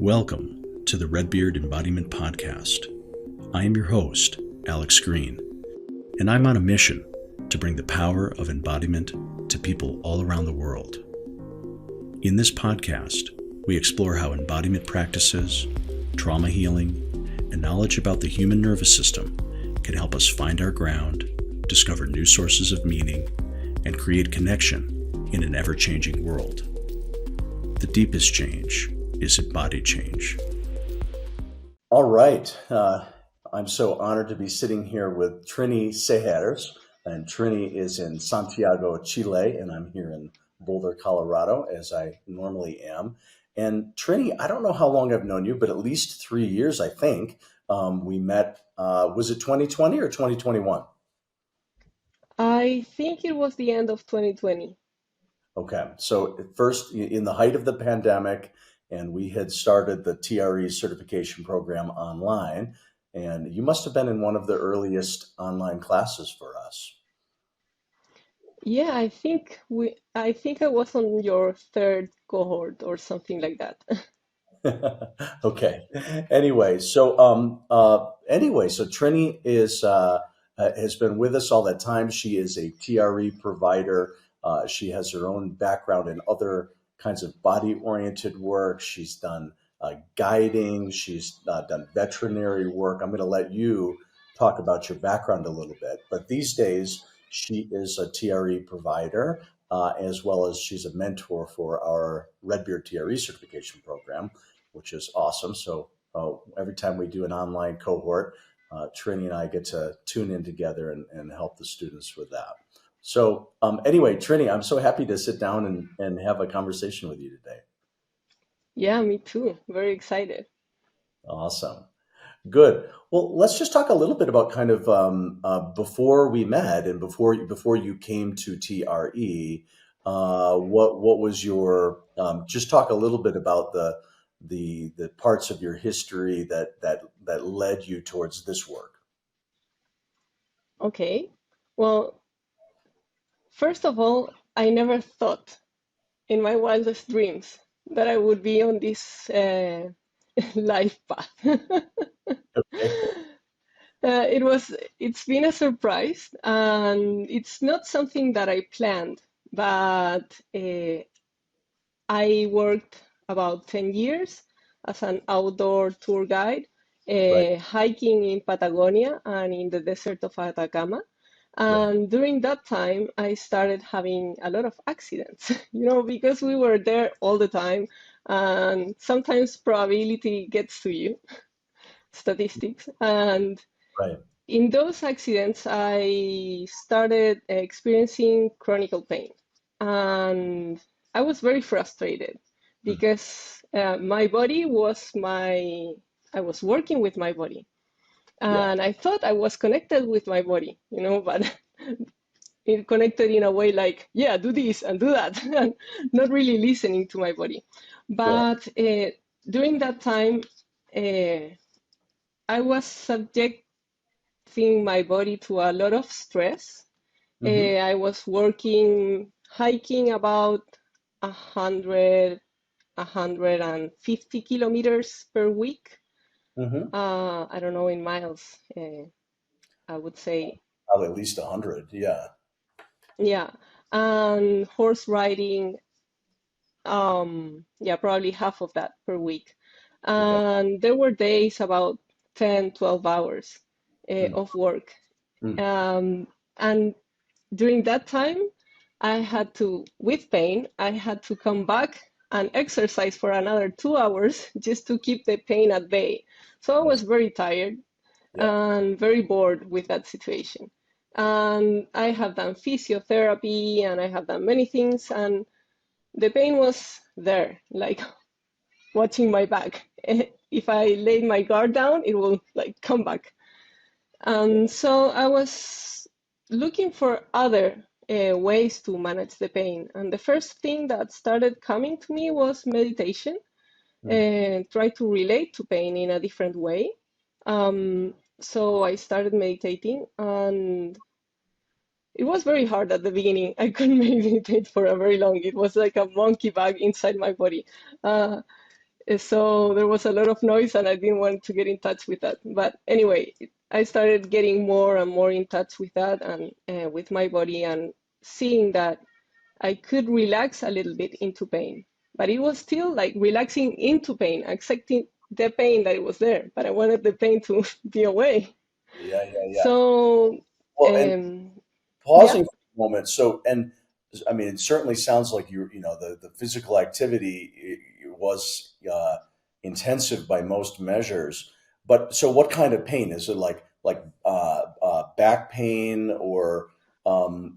Welcome to the Redbeard Embodiment Podcast. I am your host, Alex Green, and I'm on a mission to bring the power of embodiment to people all around the world. In this podcast, we explore how embodiment practices, trauma healing, and knowledge about the human nervous system can help us find our ground, discover new sources of meaning, and create connection in an ever-changing world. The deepest change is embodied change. All right. I'm so honored to be sitting here with Trini Zegers. And Trini is in Santiago, Chile, and I'm here in Boulder, Colorado, as I normally am. And Trini, I don't know how long I've known you, but at least 3 years, I think. We met, was it 2020 or 2021? I think it was the end of 2020. Okay. So first, in the height of the pandemic, and we had started the TRE certification program online, and you must have been in one of the earliest online classes for us. Yeah, I think I was on your third cohort or something like that. Okay. Anyway, so Trini is has been with us all that time. She is a TRE provider. She has her own background in other kinds of body-oriented work. She's done guiding. She's done veterinary work. I'm going to let you talk about your background a little bit. But these days, she is a TRE provider, as well as she's a mentor for our Redbeard TRE certification program, which is awesome. So every time we do an online cohort, Trini and I get to tune in together and help the students with that. So anyway, Trini, I'm so happy to sit down and have a conversation with you today. Yeah, me too. Very excited. Awesome. Good. Well, let's just talk a little bit about kind of before we met and before you came to TRE. What was your just talk a little bit about the parts of your history that led you towards this work. Okay. Well, first of all, I never thought in my wildest dreams that I would be on this life path. Okay. It's been a surprise, and it's not something that I planned, but I worked about 10 years as an outdoor tour guide, Right. hiking in Patagonia and in the desert of Atacama. Right. And during that time, I started having a lot of accidents, because we were there all the time, and sometimes probability gets to you, statistics. And Right. in those accidents, I started experiencing chronic pain. And I was very frustrated because my body was I was working with my body. Yeah. And I thought I was connected with my body, but it connected in a way like, yeah, do this and do that, and not really listening to my body. Sure. But during that time, I was subjecting my body to a lot of stress. Mm-hmm. I was hiking about 100, 150 kilometers per week. Mm-hmm. I don't know in miles. I would say, Probably at least 100. Yeah. yeah. And horse riding, yeah, probably half of that per week. Okay. And there were days about 10, 12 hours of work. Mm-hmm. And during that time, with pain, I had to come back and exercise for another 2 hours just to keep the pain at bay. So I was very tired Yeah. and very bored with that situation. And I have done physiotherapy and I have done many things, and the pain was there, like watching my back. If I laid my guard down, it will like come back. And so I was looking for other ways to manage the pain. And the first thing that started coming to me was meditation, and try to relate to pain in a different way. So I started meditating, and it was very hard at the beginning. I couldn't meditate for a very long. It was like a monkey bag inside my body. So there was a lot of noise and I didn't want to get in touch with that. But anyway, I started getting more and more in touch with that and with my body, and seeing that I could relax a little bit into pain. But it was still like relaxing into pain, accepting the pain that it was there, but I wanted the pain to be away. Yeah, yeah, yeah. So, Well, and um, yeah. pausing for a moment. So, and I mean, it certainly sounds like you know, the physical activity was intensive by most measures. But so, what kind of pain is it? Like back pain or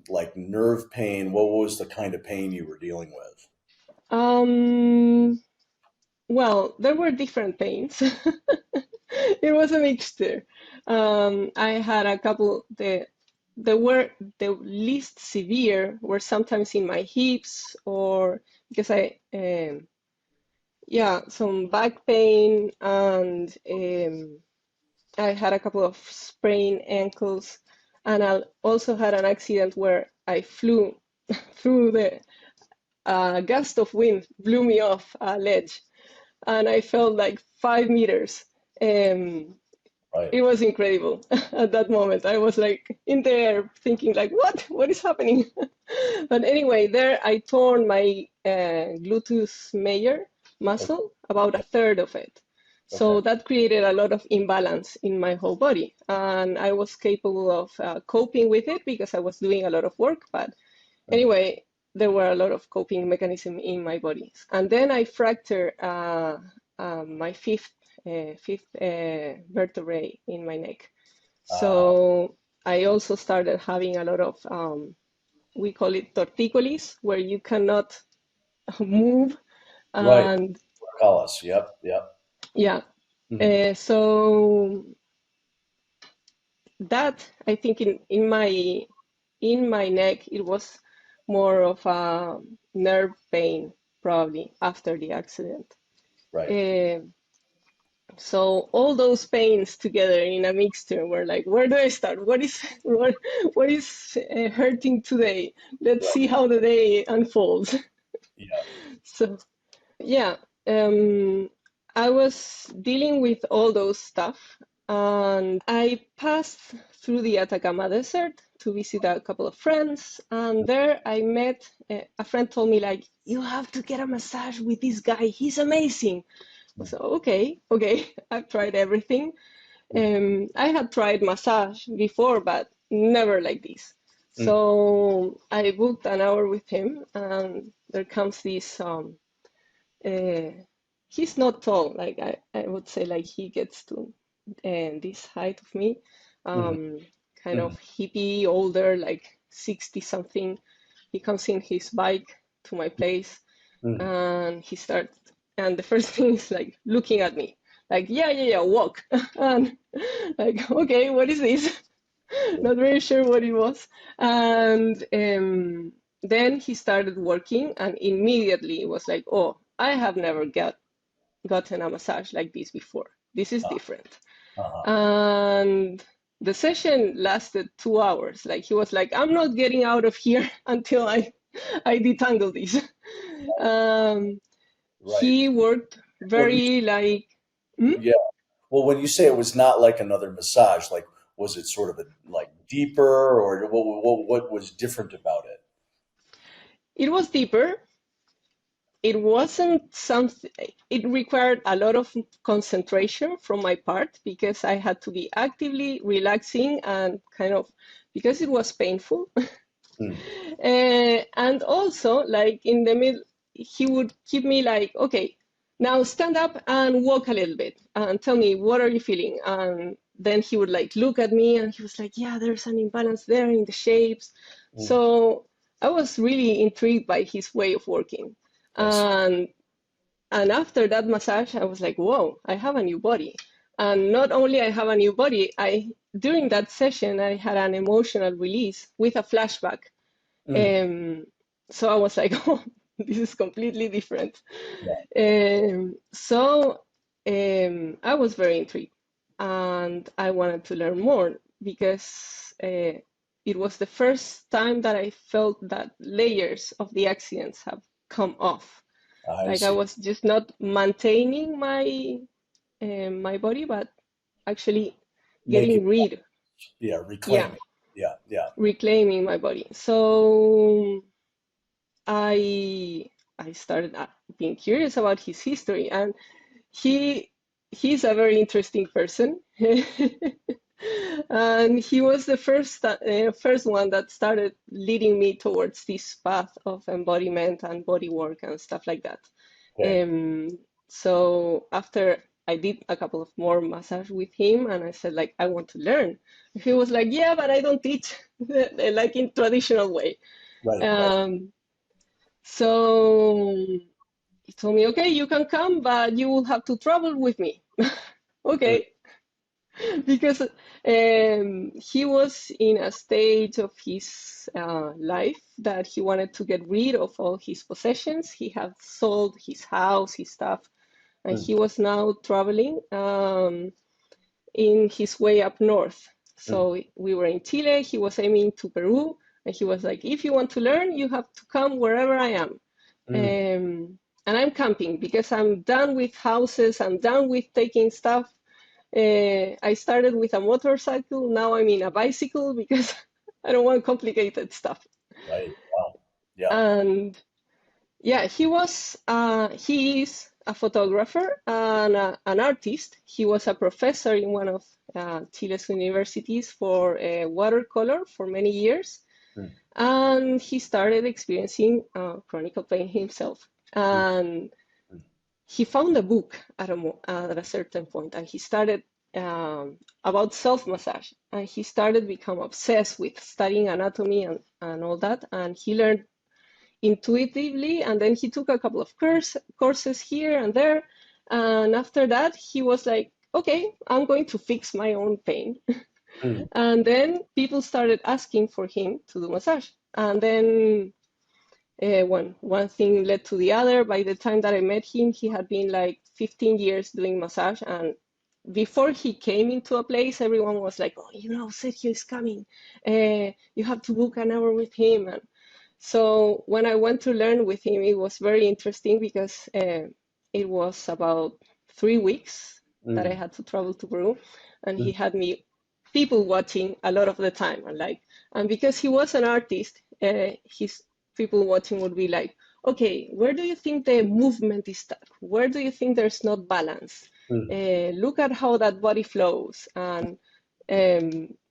like nerve pain? What was the kind of pain you were dealing with? Um, well, there were different pains. It was a mixture. I had a couple, the were the least severe were sometimes in my hips, or because yeah, some back pain, and I had a couple of sprained ankles, and I also had an accident where I flew through the gust of wind, blew me off a ledge, and I fell like 5 meters. Um, Right. it was incredible at that moment. I was like in the air thinking like, what is happening? But anyway, there I torn my gluteus major Okay. muscle, about a third of it. Okay. So that created a lot of imbalance in my whole body. And I was capable of coping with it because I was doing a lot of work. But Mm. anyway, there were a lot of coping mechanisms in my body. And then I fractured my fifth vertebrae in my neck. Uh, So I also started having a lot of, we call it torticolis, where you cannot move. right. And Alice. Yep. Yep. yeah, Hmm. so that I think in my neck, it was more of a nerve pain probably after the accident. Right. Uh, So all those pains together in a mixture were like, where do I start? What is hurting today? Let's Right. see how the day unfolds. Yeah. So yeah, um, I was dealing with all those stuff, and I passed through the Atacama Desert to visit a couple of friends, and there I met a friend told me like, you have to get a massage with this guy. He's amazing. Mm. So okay, I've tried everything. Mm. I had tried massage before, but never like this. Mm. So I booked an hour with him, and there comes this. Uh, he's not tall, like I would say, like he gets to this height of me. Mhm. Um, kind Mhm. of hippie, older, like 60 something. He comes in his bike to my place, Mhm. and he starts, and the first thing is like looking at me like, yeah, walk. And like, okay, what is this? Not very sure what it was. And then he started working, and immediately it was like, oh, I have never gotten a massage like this before. This is Uh, different. uh-huh. And the session lasted 2 hours. Like he was like, I'm not getting out of here until I detangle this. Um, Right. he worked When you, very like, hmm? yeah. Well, when you say it was not like another massage, like was it sort of a like deeper, or what was different about it? It was deeper. It wasn't something, it required a lot of concentration from my part because I had to be actively relaxing and kind of, because it was painful. Mm. And also, like in the middle, he would keep me like, okay, now stand up and walk a little bit and tell me, what are you feeling? And then he would like look at me and he was like, yeah, there's an imbalance there in the shapes. Mm. So I was really intrigued by his way of working. I see. And and after that massage, I was like, whoa, I have a new body. And not only I have a new body, I during that session I had an emotional release with a flashback. Mm. Um, so I was like, oh, this is completely different. Yeah. So I was very intrigued, and I wanted to learn more because it was the first time that I felt that layers of the accidents have come off. I Like I see. was just not maintaining my body, but actually Making, getting rid, yeah, yeah, reclaiming. Yeah, yeah. reclaiming my body. So I I started being curious about his history, and he he's a very interesting person. And he was the first one that started leading me towards this path of embodiment and body work and stuff like that. Okay. So after I did a couple of more massage with him, and I said like I want to learn. He was like, yeah, but I don't teach like in traditional way. Right, right. Um, so he told me, okay, you can come, but you will have to travel with me. Mm, Okay, because he was in a stage of his life that he wanted to get rid of all his possessions. He had sold his house, his stuff, and mm, he was now traveling in his way up north. mm, So we were in Chile, he was aiming to Peru, and he was like, if you want to learn, you have to come wherever I am. mm. And I'm camping because I'm done with houses, I'm done with taking stuff. I started with a motorcycle, now I'm in a bicycle because I don't want complicated stuff. Right. Wow. Yeah. And yeah, he is a photographer and an artist. He was a professor in one of Chile's universities for watercolor for many years. Mm, And he started experiencing chronic pain himself. mm, And mm, he found a book at a certain point, and he started about self-massage. And he started become obsessed with studying anatomy and all that. And he learned intuitively, and then he took a couple of courses here and there. And after that, he was like, okay, I'm going to fix my own pain. mm. And then people started asking for him to do massage. And then one thing led to the other. By the time that I met him, he had been like 15 years doing massage. And before he came into a place, everyone was like, oh, Sergio is coming. You have to book an hour with him. And so when I went to learn with him, it was very interesting because it was about 3 weeks that I Mm, had to travel to Peru, and he mm, had me people watching a lot of the time. And because he was an artist, his people watching would be like, okay, where do you think the movement is stuck? Where do you think there's not balance? mm. Look at how that body flows, and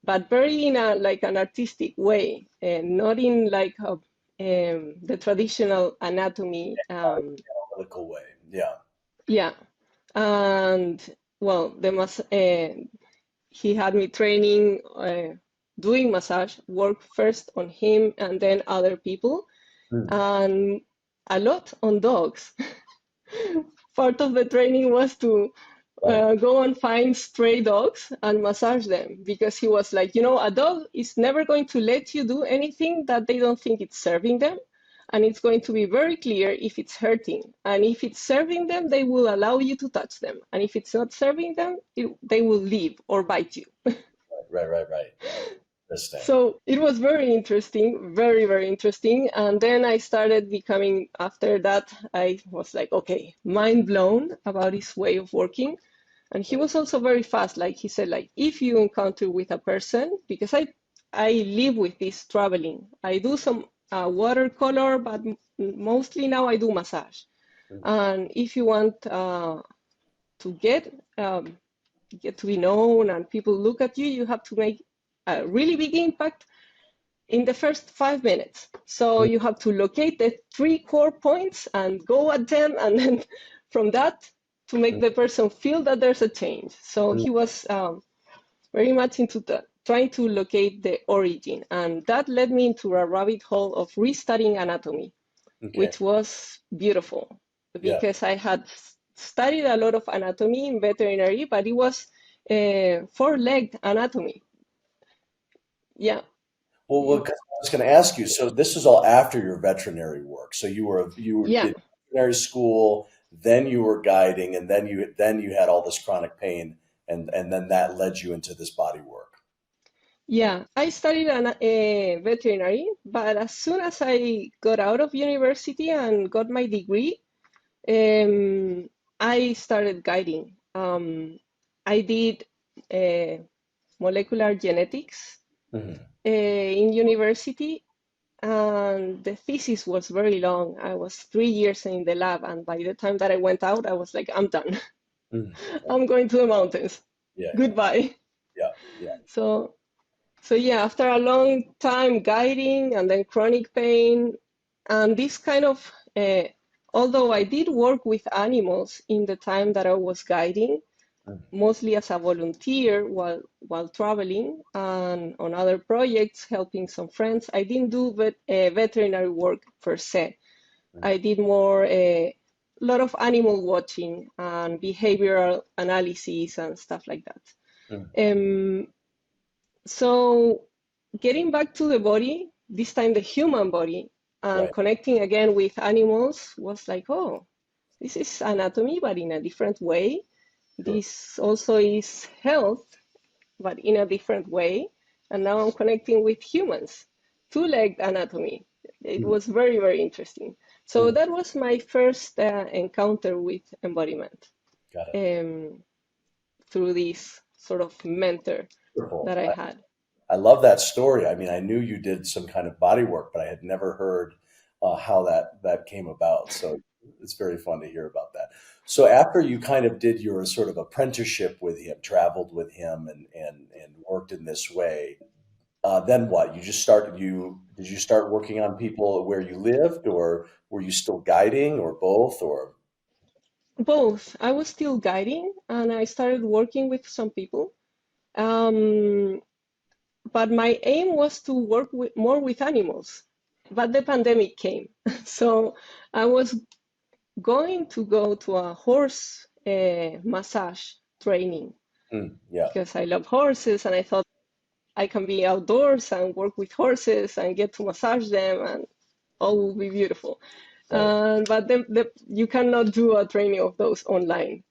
but very in a like an artistic way, not in like the traditional anatomy. Analytical way. Yeah. Yeah, and well, he had me training, doing massage, work first on him and then other people, Mm, and a lot on dogs. Part of the training was to right. go and find stray dogs and massage them because he was like, a dog is never going to let you do anything that they don't think it's serving them. And it's going to be very clear if it's hurting. And if it's serving them, they will allow you to touch them. And if it's not serving them, they will leave or bite you. Right. Right. Right. Right. Interesting. So it was very interesting, very, very interesting. And then I started becoming, after that, I was like, okay, mind blown about his way of working. And he Right. was also very fast. Like he said, like if you encounter with a person, because I live with this traveling. I do some watercolor, but mostly now I do massage. Mm, And if you want to get to be known and people look at you, you have to make a really big impact in the first 5 minutes. So mm, you have to locate the 3 core points and go at them, and then from that to make mm, the person feel that there's a change. So mm. he was very much into trying to locate the origin, and that led me into a rabbit hole of restudying anatomy, Okay. which was beautiful Yeah. because I had studied a lot of anatomy in veterinary, but it was four-legged anatomy. Yeah, Well, 'cause I was going to ask you. So this is all after your veterinary work. So you yeah. did veterinary school, then you were guiding, and then you had all this chronic pain, and then that led you into this body work. Yeah, I studied veterinary, but as soon as I got out of university and got my degree, I started guiding. I did molecular genetics in university, and the thesis was very long. I was 3 years in the lab, and by the time that I went out, I was like, I'm done. I'm going to the mountains. Yeah, Goodbye. yeah, yeah, So, so yeah, after a long time guiding and then chronic pain, and this kind of, although I did work with animals in the time that I was guiding, mostly as a volunteer while traveling and on other projects, helping some friends. I didn't do veterinary work per se. I did more a lot of animal watching and behavioral analysis and stuff like that. Um, so getting back to the body, this time the human body, and right. connecting again with animals was like, oh, this is anatomy, but in a different way. Sure. This also is health, but in a different way. And now I'm connecting with humans, two-legged anatomy. It was very, very interesting. So that was my first encounter with embodiment Got it. through this sort of mentor Wonderful. that I had. I love that story. I mean, I knew you did some kind of body work, but I had never heard how that came about. So it's very fun to hear about that. So after you kind of did your sort of apprenticeship with him, traveled with him, and worked in this way, then what? Did you start working on people where you lived, or were you still guiding, or both, or? Both. I was still guiding and I started working with some people. Um, but my aim was to work more with animals. But the pandemic came. So I was going to go to a horse massage training Yeah. because I love horses and I thought I can be outdoors and work with horses and get to massage them and all will be beautiful. Right. But you cannot do a training of those online.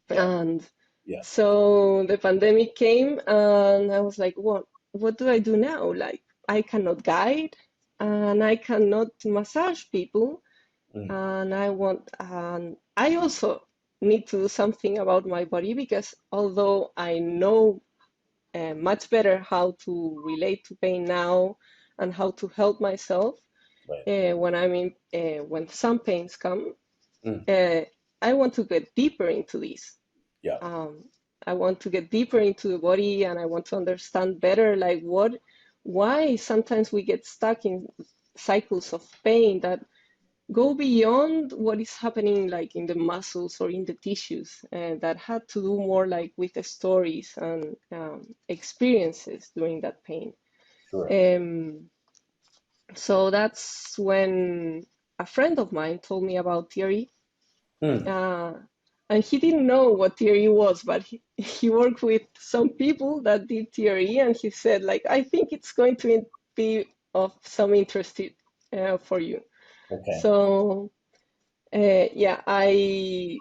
Yeah. And Yeah. so the pandemic came and I was like, what do I do now? Like, I cannot guide and I cannot massage people. And I also need to do something about my body because although I know much better how to relate to pain now and how to help myself Right. when some pains come, Mm. I want to get deeper into this. Yeah. um, I want to get deeper into the body and I want to understand better like why sometimes we get stuck in cycles of pain that go beyond what is happening like in the muscles or in the tissues that had to do more like with the stories and experiences during that pain. Sure. So that's when a friend of mine told me about TRE. Uh, and he didn't know what TRE was, but he worked with some people that did TRE, and he said, like, I think it's going to be of some interest for you. Okay. So, yeah, I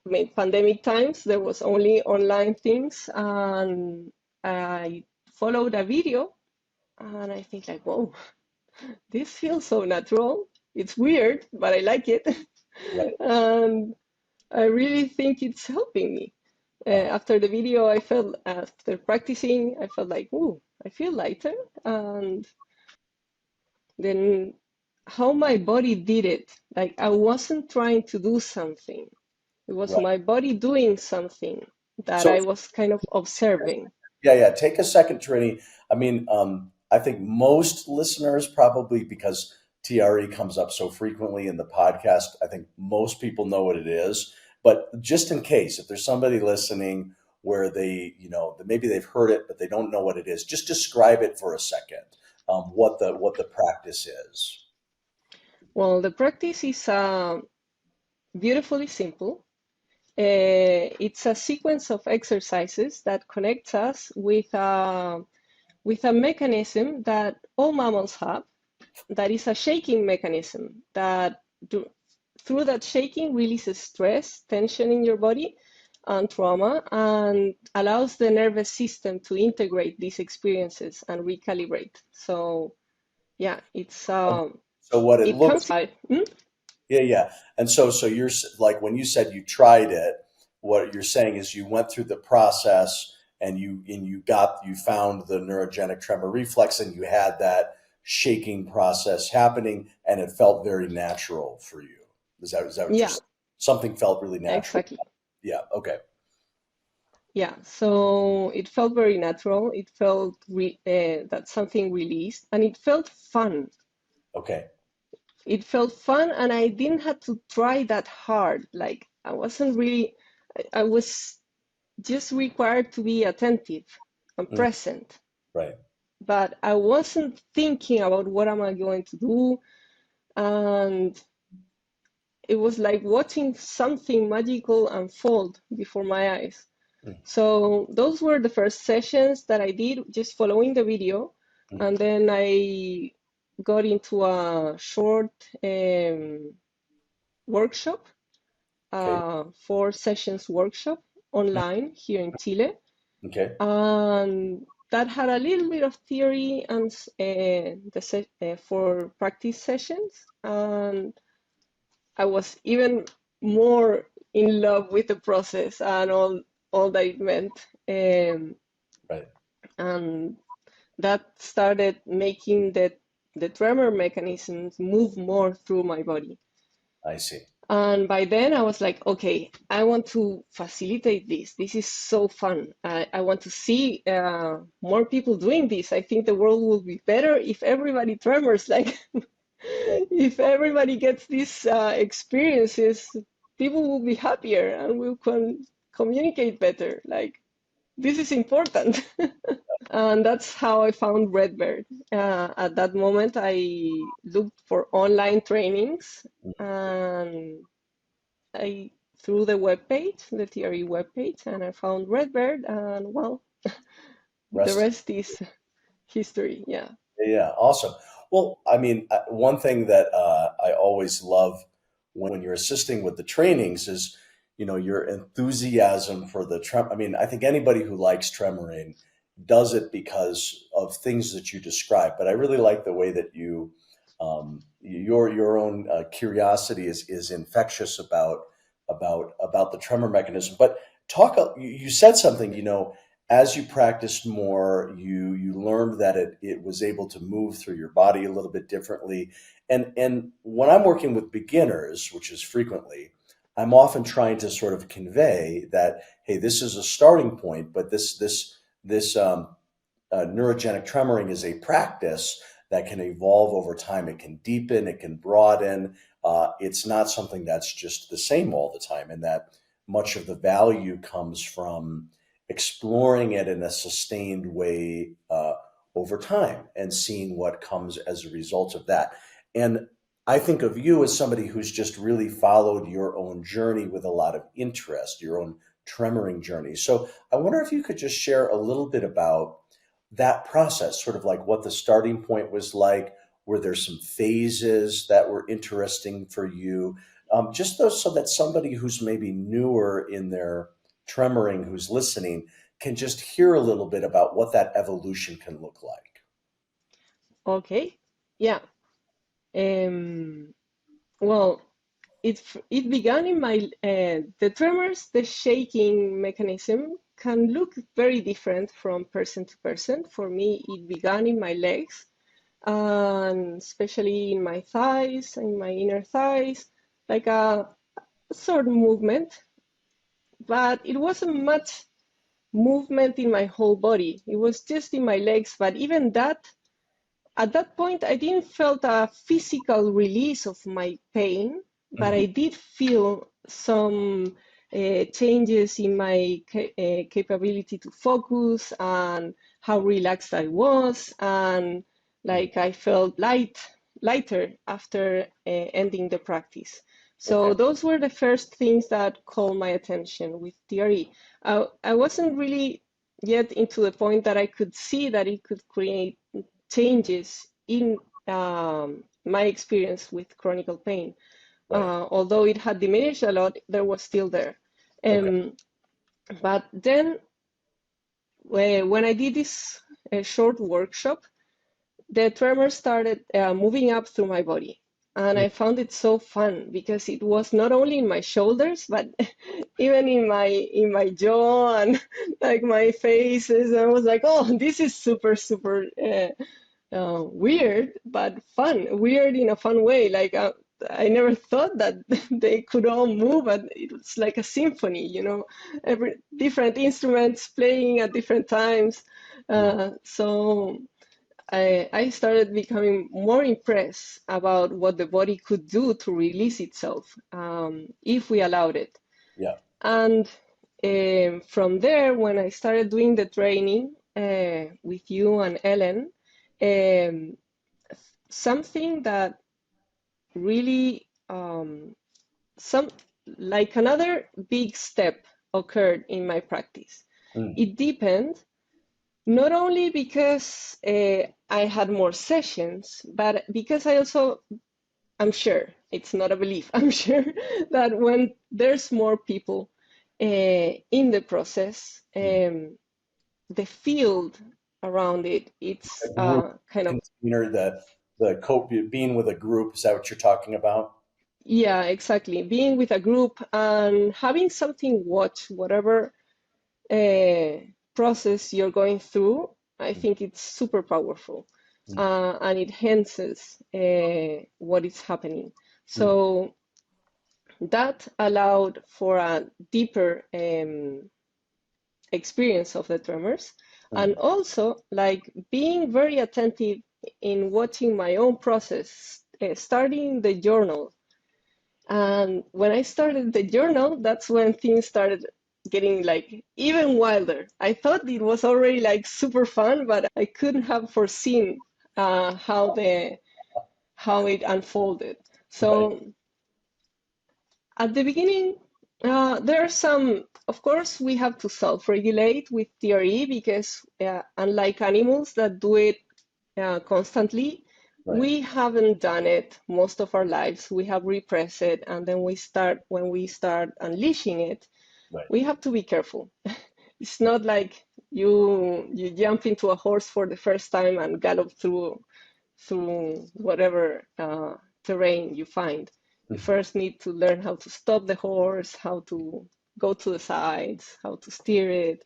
mean, pandemic times, there was only online things, and I followed a video, and I think like, whoa, this feels so natural. It's weird, but I like it. Right. And I really think it's helping me. After the video, after practicing, I felt like, ooh, I feel lighter. And then how my body did it, like I wasn't trying to do something. It was Right. my body doing something that So I was kind of observing. yeah, yeah. Take a second, Trini. I mean, I think most listeners probably because TRE comes up so frequently in the podcast, I think most people know what it is. But just in case, if there's somebody listening where maybe they've heard it, but they don't know what it is, just describe it for a second. What the practice is. Well, the practice is beautifully simple. It's a sequence of exercises that connects us with a mechanism that all mammals have, that is a shaking mechanism that through that shaking releases stress, tension in your body, and trauma, and allows the nervous system to integrate these experiences and recalibrate. So yeah, So what it it looks comes by. Hmm? Yeah. And so you're like, when you said you tried it, what you're saying is you went through the process and you found the neurogenic tremor reflex and you had that shaking process happening and it felt very natural for you. Is that what you're Yeah, saying? Something felt really natural. exactly. Yeah. Okay. Yeah, so it felt very natural. It felt that something released, and it felt fun. Okay. It felt fun, and I didn't have to try that hard. Like I wasn't really, I was just required to be attentive and Mm, present, right. but I wasn't thinking about what am I going to do, and it was like watching something magical unfold before my eyes. Mm, So those were the first sessions that I did, just following the video. mm, And then I got into a short workshop, okay. 4 sessions workshop Mm, online here in Chile. okay. And that had a little bit of theory and for practice sessions. And I was even more in love with the process and all that it meant. Right. And that started making the tremor mechanisms move more through my body. I see. And by then I was like, okay, I want to facilitate this. This is so fun. I want to see more people doing this. I think the world will be better if everybody tremors. Like, if everybody gets these experiences, people will be happier and will communicate better. Like, this is important. And that's how I found Redbird. At that moment, I looked for online trainings Mm, and I through the webpage, the TRE webpage, and I found Redbird, and well, the rest. rest is history. Yeah. Yeah, awesome. Well, I mean, one thing that I always love when you're assisting with the trainings is, your enthusiasm for the trem. I mean, I think anybody who likes tremoring does it because of things that you describe. But I really like the way that your own curiosity is infectious about the tremor mechanism. But you said something, as you practiced more, you learned that it was able to move through your body a little bit differently. And when I'm working with beginners, which is frequently, I'm often trying to sort of convey that, hey, this is a starting point, but this neurogenic tremoring is a practice that can evolve over time. It can deepen, it can broaden. It's not something that's just the same all the time, and that much of the value comes from exploring it in a sustained way over time and seeing what comes as a result of that. And I think of you as somebody who's just really followed your own journey with a lot of interest, your own tremoring journey. So I wonder if you could just share a little bit about that process, sort of like what the starting point was like. Were there some phases that were interesting for you? Just those, so that somebody who's maybe newer in their tremoring, who's listening, can just hear a little bit about what that evolution can look like. Okay. Yeah. Um, well, it began in my the tremors, the shaking mechanism can look very different from person to person. For me, it began in my legs, and especially in my thighs, in my inner thighs, like a sort of movement, but it wasn't much movement in my whole body. It was just in my legs, but even that, at that point, I didn't felt a physical release of my pain, but Mhm. I did feel some changes in my capability to focus and how relaxed I was, and like I felt lighter after ending the practice. Okay. So those were the first things that called my attention with TRE. I wasn't really yet into the point that I could see that it could create changes in my experience with chronic pain. Right. Although it had diminished a lot, there was still there. Okay. Um, but then when I did this short workshop, the tremors started moving up through my body. And I found it so fun because it was not only in my shoulders, but even in my jaw and like my faces. I was like, oh, this is super, super weird, but fun. Weird in a fun way. Like I never thought that they could all move, but it was like a symphony, you know, every different instruments playing at different times. So I started becoming more impressed about what the body could do to release itself if we allowed it. Yeah. And from there, when I started doing the training with you and Ellen, something that really some like another big step occurred in my practice. It deepened not only because I had more sessions, but because I also, I'm sure, it's not a belief, I'm sure that when there's more people in the process, the field around it, it's kind of container, the being with a group. Is that what you're talking about? Yeah, exactly. Being with a group and having something watch whatever process you're going through, I think it's super powerful and it enhances what is happening. So that allowed for a deeper experience of the tremors, and also like being very attentive in watching my own process, starting the journal. And when I started the journal, that's when things started getting like even wilder. I thought it was already like super fun, but I couldn't have foreseen how it unfolded. So at the beginning, there are some, of course, we have to self-regulate with TRE because unlike animals that do it constantly, we haven't done it most of our lives. We have repressed it, and then when we start unleashing it, we have to be careful. It's not like you jump into a horse for the first time and gallop through whatever terrain you find. You first need to learn how to stop the horse, how to go to the sides, how to steer it,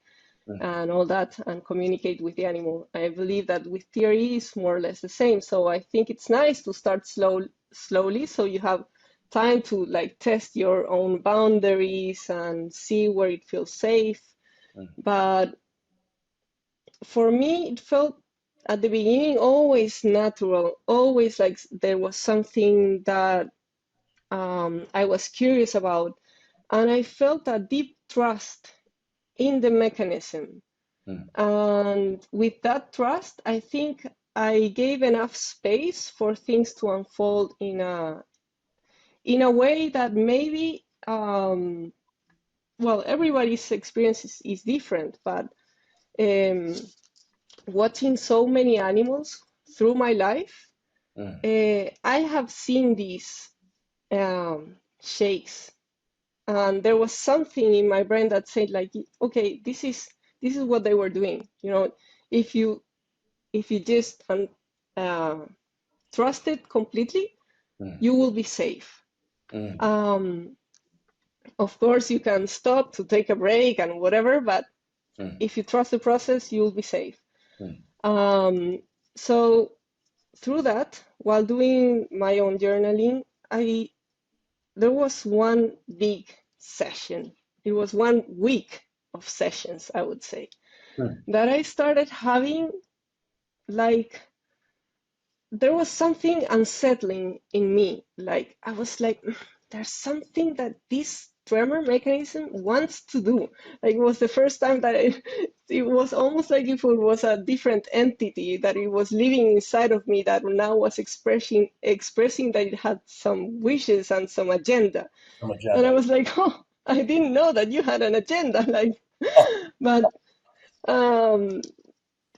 and all that, and communicate with the animal. I believe that with TRE is more or less the same. So I think it's nice to start slowly, so you have time to like test your own boundaries and see where it feels safe. But for me, it felt at the beginning always natural, always like there was something that I was curious about, and I felt a deep trust in the mechanism. And with that trust, I think I gave enough space for things to unfold in a way that maybe well, everybody's experience is different, but watching so many animals through my life, I have seen these shakes, and there was something in my brain that said like, okay, this is what they were doing. You know, if you just trust it completely, you will be safe. Of course, you can stop to take a break and whatever, but if you trust the process, you'll be safe. So through that, while doing my own journaling, there was one big session. It was 1 week of sessions, I would say, that I started having like, there was something unsettling in me. Like, I was like, there's something that this tremor mechanism wants to do. Like, it was the first time that it was almost like if it was a different entity that it was living inside of me that now was expressing that it had some wishes and some agenda. And I was like, oh, I didn't know that you had an agenda. Like, but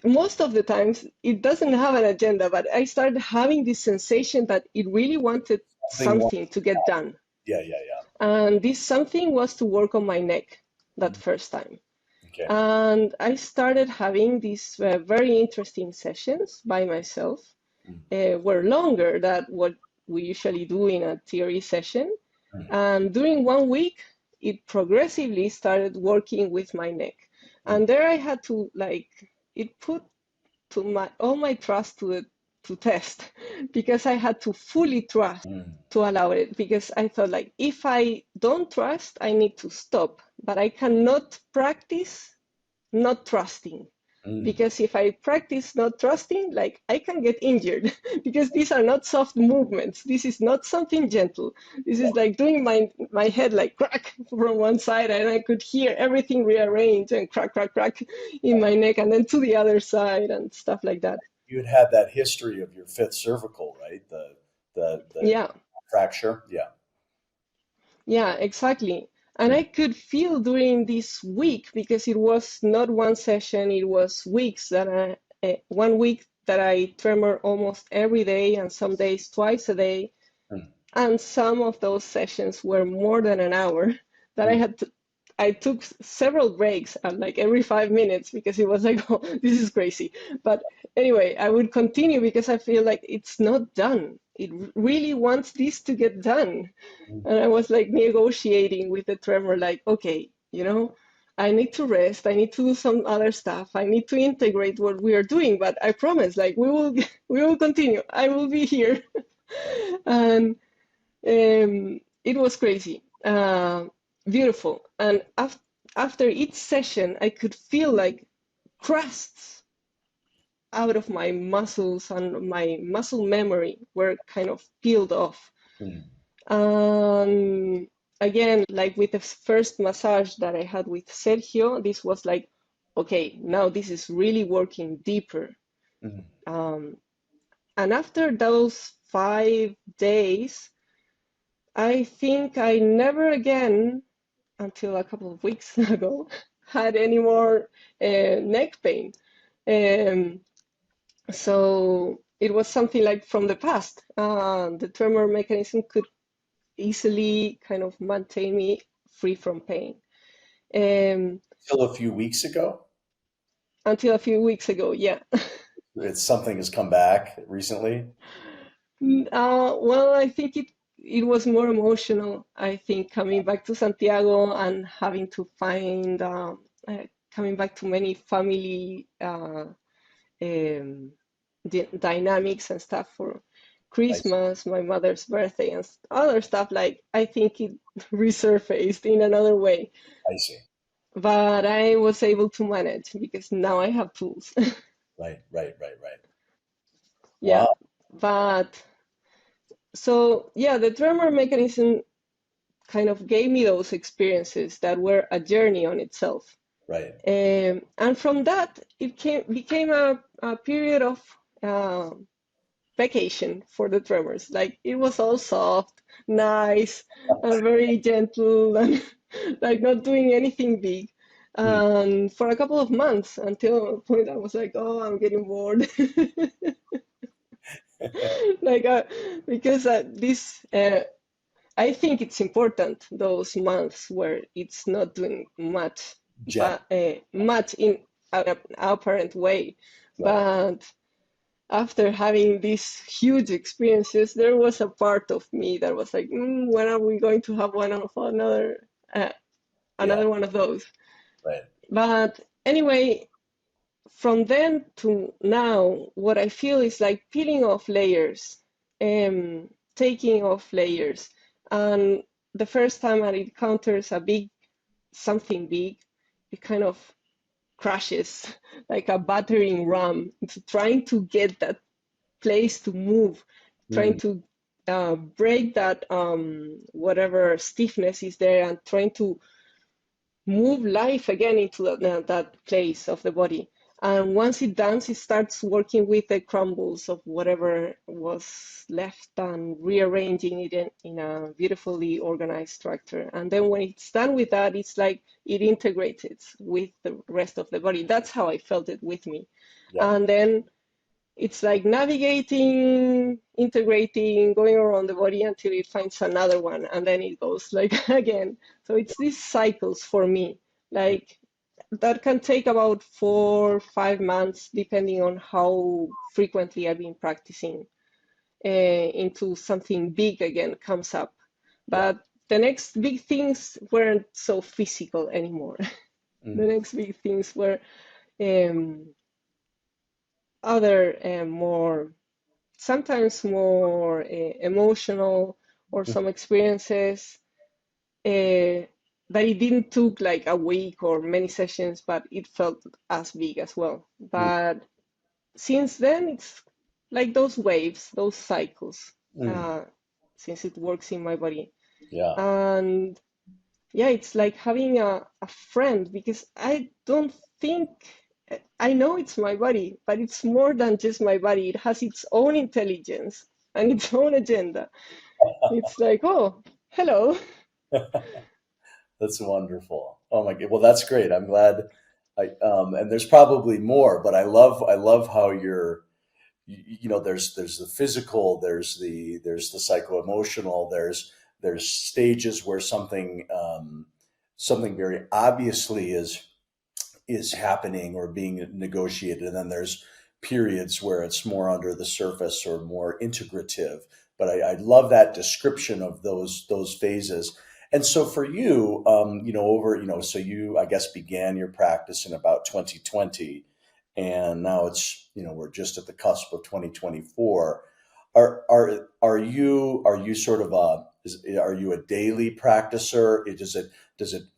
most of the times it doesn't have an agenda, but I started having this sensation that it really wanted something to get done. Yeah. And this something was to work on my neck that first time. Okay. And I started having these very interesting sessions by myself, were longer than we usually do in a TRE session. And during 1 week, it progressively started working with my neck. And there I had to it put all my trust to test, because I had to fully trust to allow it, because I thought, like, if I don't trust, I need to stop, but I cannot practice not trusting. Because if I practice not trusting, like, I can get injured because these are not soft movements. This is not something gentle. This is like doing my head like crack from one side, and I could hear everything rearrange and crack, crack, crack in my neck, and then to the other side and stuff like that. You had that history of your fifth cervical, right? The Yeah. fracture. Yeah. Yeah, exactly. And I could feel during this week, because it was not one session, it was weeks, that 1 week that I tremor almost every day, and some days twice a day. And some of those sessions were more than an hour, that I took several breaks at like every 5 minutes, because it was like, oh, this is crazy. But anyway, I would continue because I feel like it's not done. It really wants this to get done. And I was like negotiating with the tremor, like, okay, I need to rest. I need to do some other stuff. I need to integrate what we are doing. But I promise, like, we will continue. I will be here. And it was crazy, beautiful. And after each session, I could feel like crusts out of my muscles, and my muscle memory were kind of peeled off. Again, like with the first massage that I had with Sergio, this was like, okay, now this is really working deeper. And after those 5 days, I think I never again, until a couple of weeks ago, had any more neck pain. So it was something like from the past. The tremor mechanism could easily kind of maintain me free from pain. Until a few weeks ago? Until a few weeks ago, yeah. Something has come back recently? Well, I think it was more emotional. I think coming back to Santiago and having to find, coming back to many family dynamics and stuff for Christmas, my mother's birthday, and other stuff. Like, I think it resurfaced in another way. I see. But I was able to manage because now I have tools. Right. Yeah. Wow. But so, yeah, the tremor mechanism kind of gave me those experiences that were a journey on itself. Right. And from that, it became a period of vacation for the tremors. Like, it was all soft, nice, and very gentle, and like not doing anything big. And for a couple of months, until a point I was like, oh, I'm getting bored. Like, because this, I think it's important, those months where it's not doing much, much in an apparent way. Right. But after having these huge experiences, there was a part of me that was like, when are we going to have another one of those? Right. But anyway, from then to now, what I feel is like peeling off layers, taking off layers. And the first time I encounters something big, it kind of crashes like a battering ram. It's trying to get that place to move, trying to break that whatever stiffness is there, and trying to move life again into that place of the body. And once it does, it starts working with the crumbles of whatever was left and rearranging it in a beautifully organized structure. And then when it's done with that, it's like it integrates it with the rest of the body. That's how I felt it with me. Yeah. And then it's like navigating, integrating, going around the body until it finds another one, and then it goes like again. So it's these cycles for me, like that can take about 4 or 5 months, depending on how frequently I've been practicing. into something big again comes up. But the next big things weren't so physical anymore. The next big things were other more, sometimes more emotional, or some experiences that it didn't took like a week or many sessions, but it felt as big as well. But since then, it's like those waves, those cycles, since it works in my body. Yeah. And yeah, it's like having a friend, because I don't think, I know it's my body, but it's more than just my body. It has its own intelligence and its own agenda. It's like, oh, hello. That's wonderful. Oh my God. Well, that's great. I'm glad. And there's probably more, but I love how there's the physical, there's the psycho-emotional, there's stages where something very obviously is happening or being negotiated, and then there's periods where it's more under the surface or more integrative. But I love that description of those phases. And so for you, so you, I guess, began your practice in about 2020, and now we're just at the cusp of 2024. Are you sort of are you a daily practicer?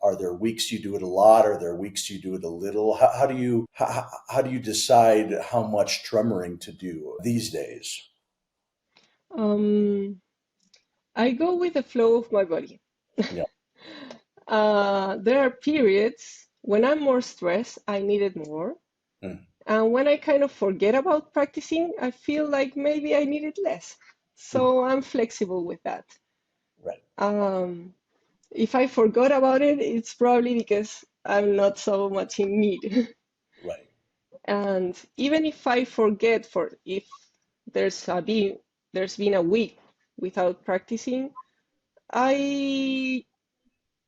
Are there weeks you do it a lot? Are there weeks you do it a little? How do you decide how much tremoring to do these days? Um, I go with the flow of my body. Yeah. There are periods when I'm more stressed, I need it more. Mm. And when I kind of forget about practicing, I feel like maybe I need it less. So I'm flexible with that. Right. If I forgot about it, it's probably because I'm not so much in need. Right. And even if I forget, for if there's been a week without practicing, I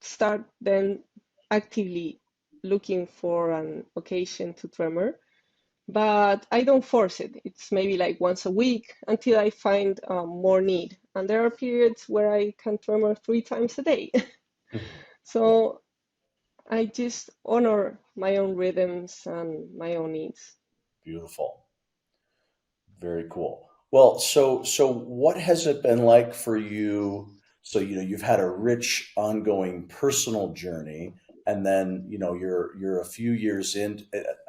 start then actively looking for an occasion to tremor, but I don't force it. It's maybe like once a week until I find more need. And there are periods where I can tremor 3 times a day. Yeah. So I just honor my own rhythms and my own needs. Beautiful. Very cool. Well, so what has it been like for you? So, you've had a rich ongoing personal journey, and then, you're a few years in,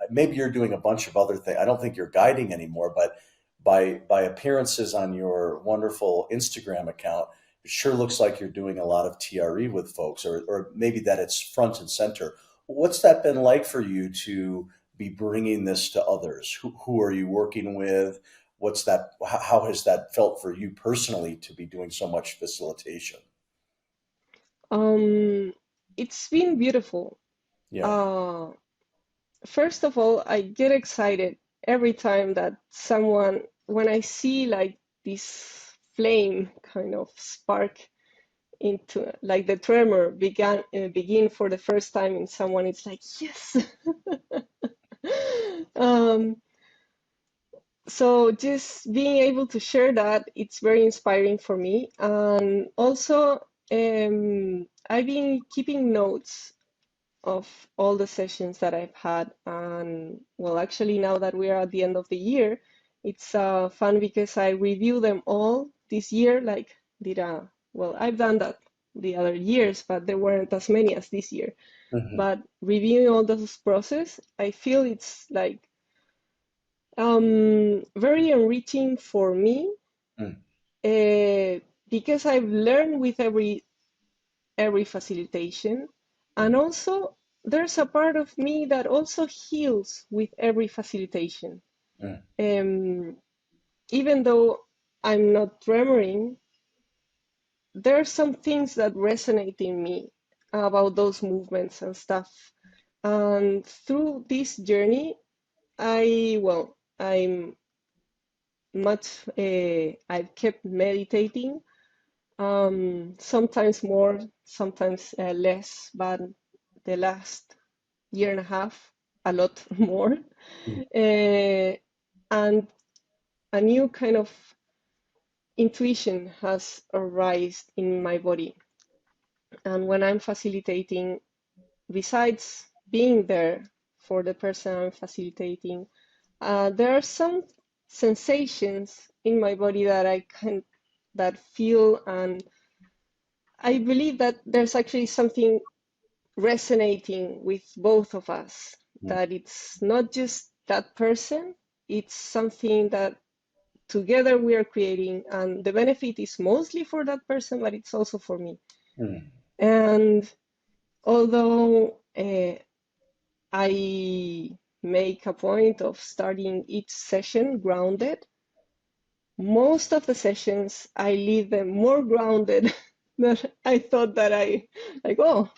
maybe you're doing a bunch of other things. I don't think you're guiding anymore, but by appearances on your wonderful Instagram account, it sure looks like you're doing a lot of TRE with folks, or maybe that it's front and center. What's that been like for you to be bringing this to others? Who are you working with? How has that felt for you personally to be doing so much facilitation? Um, it's been beautiful. Yeah. Uh, First of all, I get excited every time that when I see like this flame kind of spark into, like the tremor begin for the first time in someone. It's like, yes. um, so just being able to share that, it's very inspiring for me. And also, I've been keeping notes of all the sessions that I've had. And well, actually, now that we are at the end of the year, it's fun because I review them all this year. Like, well, I've done that the other years, but there weren't as many as this year. Hmm. But reviewing all those process, I feel it's like very enriching for me, Mm. because I've learned with every facilitation. And also, there's a part of me that also heals with every facilitation. Mm. Even though I'm not tremoring, there are some things that resonate in me about those movements and stuff. And through this journey, I'm I've kept meditating, sometimes more, sometimes less, but the last year and a half, a lot more. Mm. And a new kind of intuition has arisen in my body. And when I'm facilitating, besides being there for the person I'm facilitating, there are some sensations in my body that I can that feel, and I believe that there's actually something resonating with both of us, that it's not just that person, it's something that together we are creating, and the benefit is mostly for that person, but it's also for me. And although I make a point of starting each session grounded, most of the sessions I leave them more grounded than I thought that oh,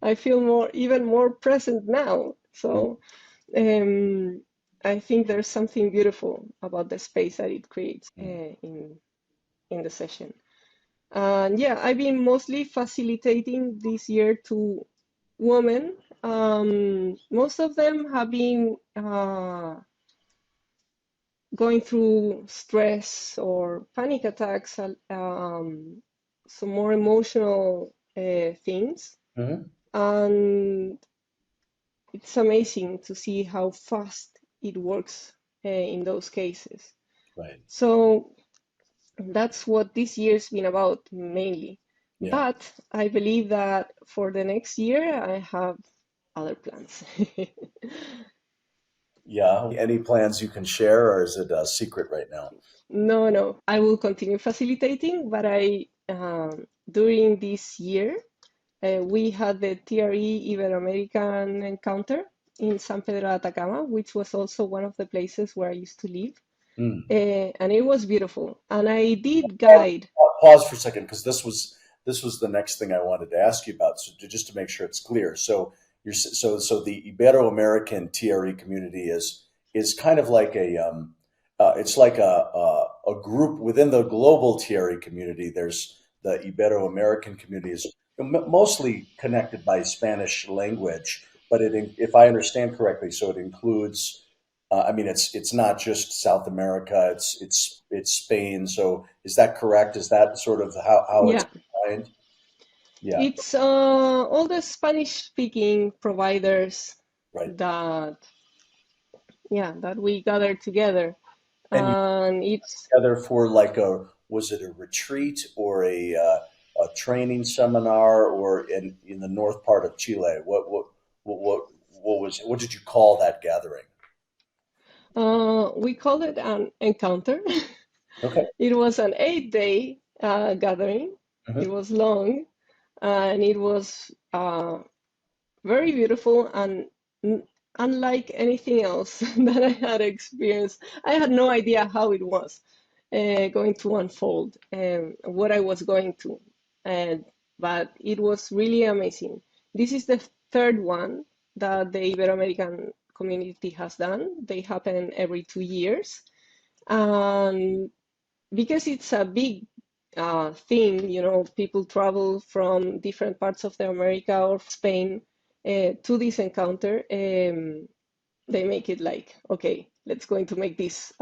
I feel even more present now. So I think there's something beautiful about the space that it creates in the session. And yeah, I've been mostly facilitating this year to women. Most of them have been going through stress or panic attacks, some more emotional things. And it's amazing to see how fast it works in those cases. Right. So that's what this year's been about mainly. Yeah. But I believe that for the next year, I have other plans. Yeah. Any plans you can share, or is it a secret right now? No. I will continue facilitating, but during this year, we had the TRE Ibero-American Encounter in San Pedro Atacama, which was also one of the places where I used to live. And it was beautiful. And I did guide. Pause for a second, because this was the next thing I wanted to ask you about. So just to make sure it's clear, so the Ibero-American TRE community is kind of like it's like a group within the global TRE community. There's the Ibero-American community is mostly connected by Spanish language, but if I understand correctly, so it includes. I mean, it's not just South America; it's Spain. So, is that correct? Is that sort of how it's Yeah, defined? Yeah, it's all the Spanish-speaking providers right. that we gather together, And you and it's together for like was it a retreat or a training seminar, or in the north part of Chile? What did you call that gathering? we call it an encounter. Okay. It was an 8-day gathering. It was long, and it was very beautiful and unlike anything else that I had experienced. I had no idea how it was going to unfold and what I was going to, but it was really amazing. This is the third one that the Ibero-American community has done. They happen every 2 years. And because it's a big thing, people travel from different parts of the America or Spain to this encounter. They make it like, okay, let's going to make this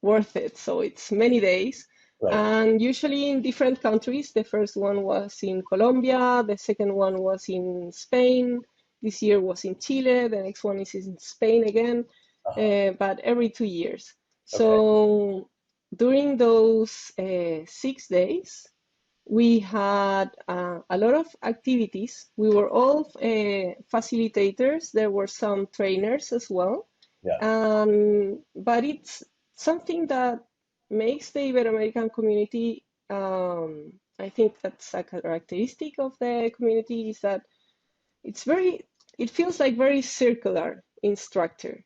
worth it. So it's many days. Right. And usually in different countries. The first one was in Colombia, the second one was in Spain, this year was in Chile, the next one is in Spain again, but every 2 years. So during those 6 days, we had a lot of activities. We were all facilitators. There were some trainers as well. Yeah. But it's something that makes the Ibero-American community, I think that's a characteristic of the community, is that it feels like very circular in structure.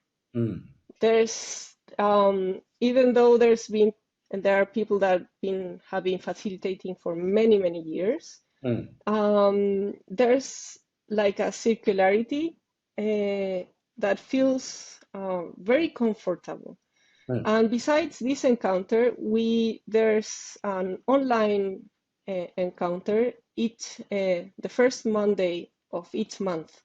There's, even though there are people that have been facilitating for many, many years, there's like a circularity that feels very comfortable. And besides this encounter, there's an online encounter the first Monday of each month,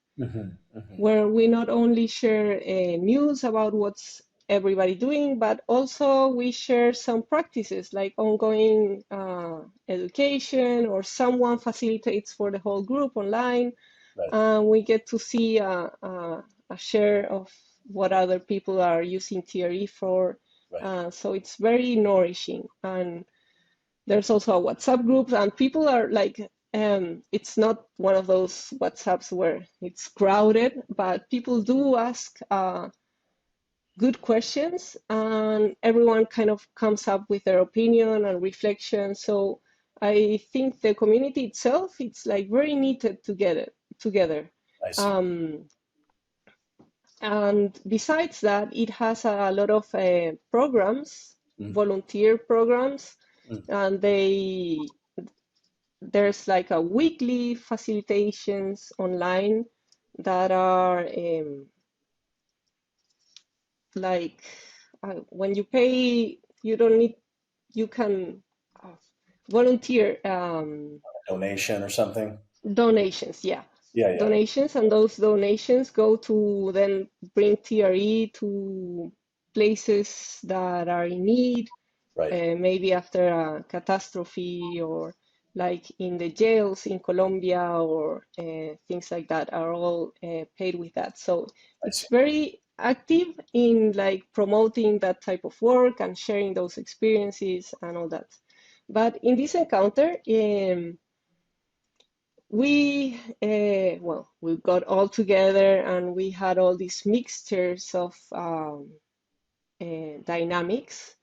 where we not only share news about what's everybody doing, but also we share some practices like ongoing education, or someone facilitates for the whole group online. Right. And we get to see a share of what other people are using TRE for. Right. So it's very nourishing. And there's also a WhatsApp group, and people are like, it's not one of those WhatsApps where it's crowded, but people do ask good questions, and everyone kind of comes up with their opinion and reflection. So I think the community itself, it's like very knitted together. I see. And besides that, it has a lot of programs, Mm. volunteer programs, Mm. and there's like a weekly facilitations online that are like when you pay, you don't need, you can volunteer Donation or something. donations, yeah. Yeah. Donations, and those donations go to then bring TRE to places that are in need, Right. maybe after a catastrophe, or like in the jails in Colombia, or things like that are all paid with that. So I it's see. very active in like promoting that type of work and sharing those experiences and all that. But in this encounter, we got all together, and we had all these mixtures of dynamics,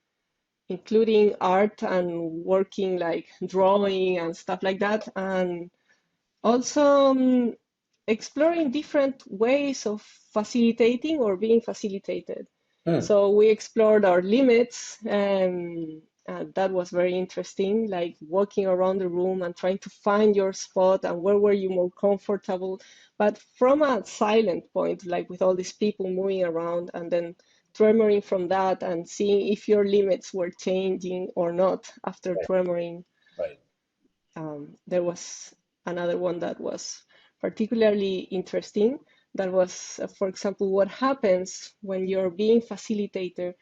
including art and working, like drawing and stuff like that, and also exploring different ways of facilitating or being facilitated. Hmm. So we explored our limits, and that was very interesting, like walking around the room and trying to find your spot and where were you more comfortable, but from a silent point, like with all these people moving around, and then tremoring from that and seeing if your limits were changing or not after Right. tremoring. Right. There was another one that was particularly interesting. That was, for example, what happens when you're being facilitated,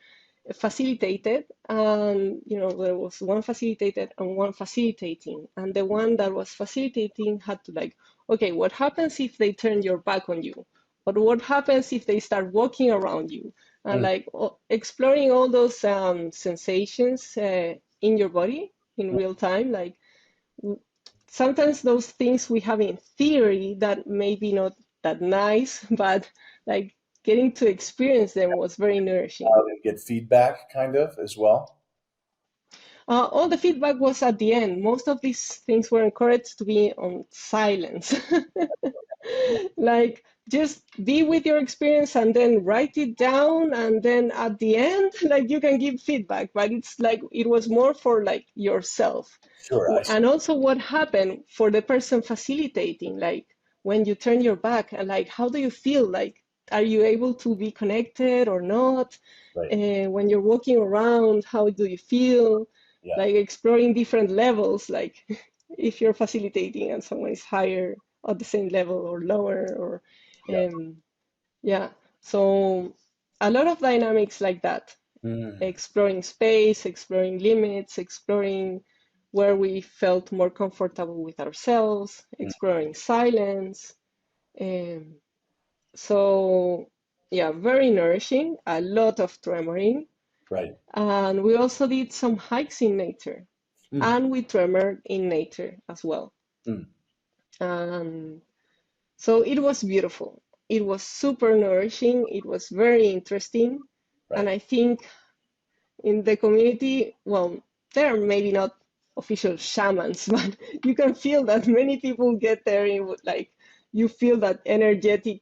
and there was one facilitated and one facilitating, and the one that was facilitating had to like, okay, what happens if they turn your back on you, or what happens if they start walking around you, and like exploring all those sensations in your body in real time. Like sometimes those things we have in theory that maybe not that nice, but like getting to experience them was very nourishing. And get feedback kind of as well. All the feedback was at the end. Most of these things were encouraged to be on silence. Like just be with your experience and then write it down, and then at the end, like you can give feedback, but it's like it was more for like yourself. Sure. I see. And also what happened for the person facilitating, like when you turn your back, and like how do you feel, like are you able to be connected or not? Right. When you're walking around, how do you feel? Yeah. Like exploring different levels, like if you're facilitating and someone is higher at the same level or lower, or Yeah. yeah. So a lot of dynamics like that, exploring space, exploring limits, exploring where we felt more comfortable with ourselves, exploring silence. Um, so yeah, very nourishing, a lot of tremoring. Right. And we also did some hikes in nature, Mm. and we tremored in nature as well. Mm. And so it was beautiful. It was super nourishing. It was very interesting. And Right. I think in the community, well, they're maybe not official shamans, but you can feel that many people get there in like, you feel that energetic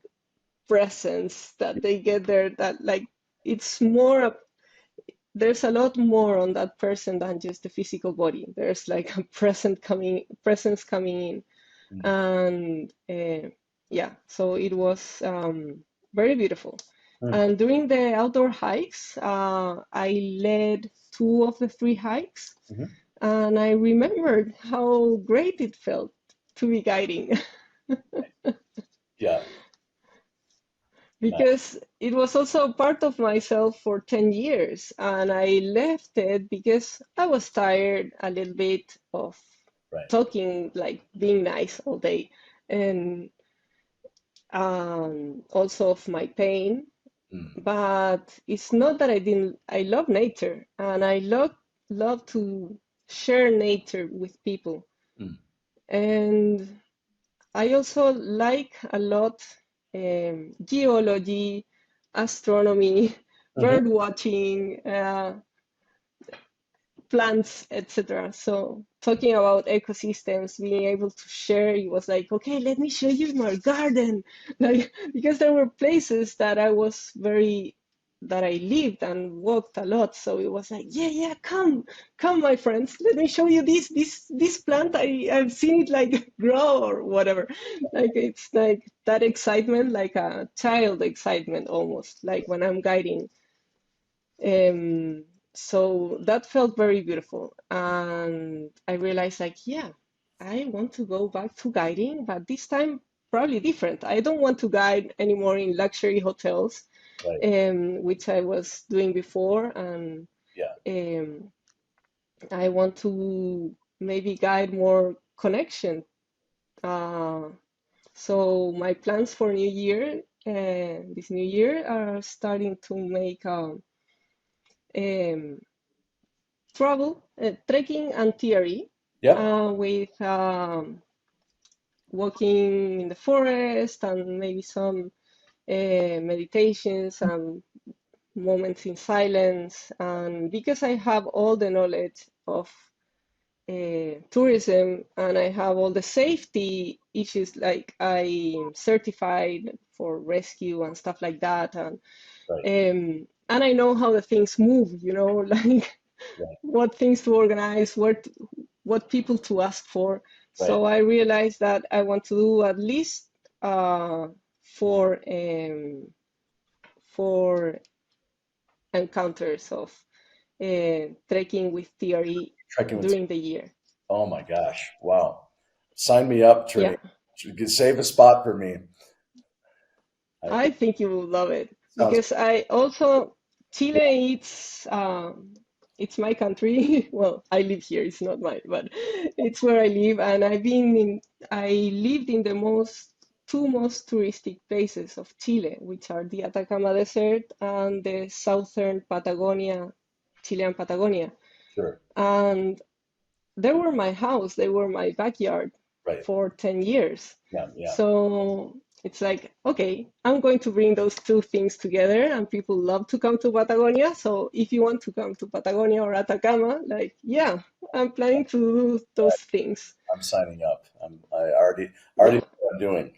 presence that they get there, that like it's more, there's a lot more on that person than just the physical body. There's like a presence coming in. Mm. And yeah, so it was very beautiful. Mm. And during the outdoor hikes, I led two of the three hikes, Mhm. and I remembered how great it felt to be guiding. Yeah. because it was also part of myself for 10 years. And I left it because I was tired a little bit of Right. talking, like being nice all day, and also of my pain. Mm. But it's not that I didn't, I love nature and I love to share nature with people. Mm. And I also like a lot geology, astronomy, Mhm. bird watching, plants, etc. So talking about ecosystems, being able to share, it was like, okay, let me show you my garden. Like, because there were places that that I lived and walked a lot. So it was like, yeah, come, my friends, let me show you this plant. I've seen it like grow or whatever. Like it's like that excitement, like a child excitement almost, like when I'm guiding. Um, so that felt very beautiful. And I realized, like, yeah, I want to go back to guiding, but this time probably different. I don't want to guide anymore in luxury hotels, Right. which I was doing before. And Yeah. um, I want to maybe guide more connection. Uh, so my plans for New Year, this New Year, are starting to make um, travel, trekking and TRE, Yep. with walking in the forest and maybe some meditations and moments in silence. And because I have all the knowledge of tourism and I have all the safety issues, like I'm certified for rescue and stuff like that, Right. and I know how the things move, like Right. what things to organize, what people to ask for. Right. So I realized that I want to do at least uh, four four encounters of trekking with TRE Trekking with. during the year. Oh my gosh! Wow. Sign me up, Yeah, Trini. Save a spot for me. I, I think you will love it sounds. because I also Chile. It's my country. Well, I live here. It's not mine, but it's where I live, and I lived in the two most touristic places of Chile, which are the Atacama Desert and the southern Patagonia, Chilean Patagonia. Sure. And they were my house, they were my backyard Right. for 10 years. Yeah. Yeah. So it's like, okay, I'm going to bring those two things together, and people love to come to Patagonia. So if you want to come to Patagonia or Atacama, like, yeah, I'm planning to do those things. I'm signing up. I already Yeah. know what I'm doing